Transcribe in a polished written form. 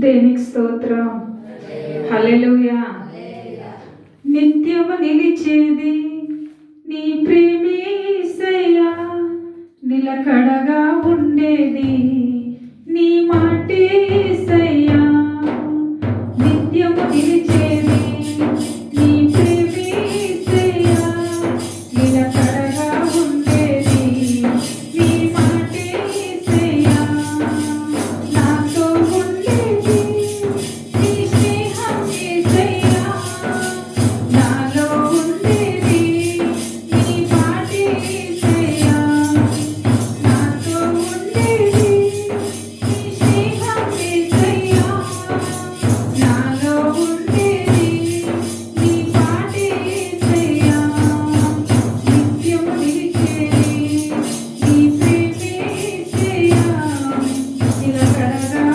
దేనికి స్తోత్రం. హల్లెలూయా. నిత్యము నిలిచేది నీ ప్రేమే యేసయ్యా, నిలకడగా ఉండేది నీ మాటే యేసయ్యా. నిత్యము నిలిచేది నీ ప్రేమే యేసయ్యా, నిలకడగా ఉండేది నీ మాటే యేసయ్యా. నాతో ఉండేది నీ స్నేహం యేసయ్యా, నాలో ఉండేది నీ మాటే యేసయ్యా. నాతో ఉండేది నీ స్నేహం యేసయ్యా, నాలో ఉండేది నీ మాటే యేసయ్యా. నిత్యము నిలిచేది నీ ప్రేమే యేసయ్యా, నిలకడగా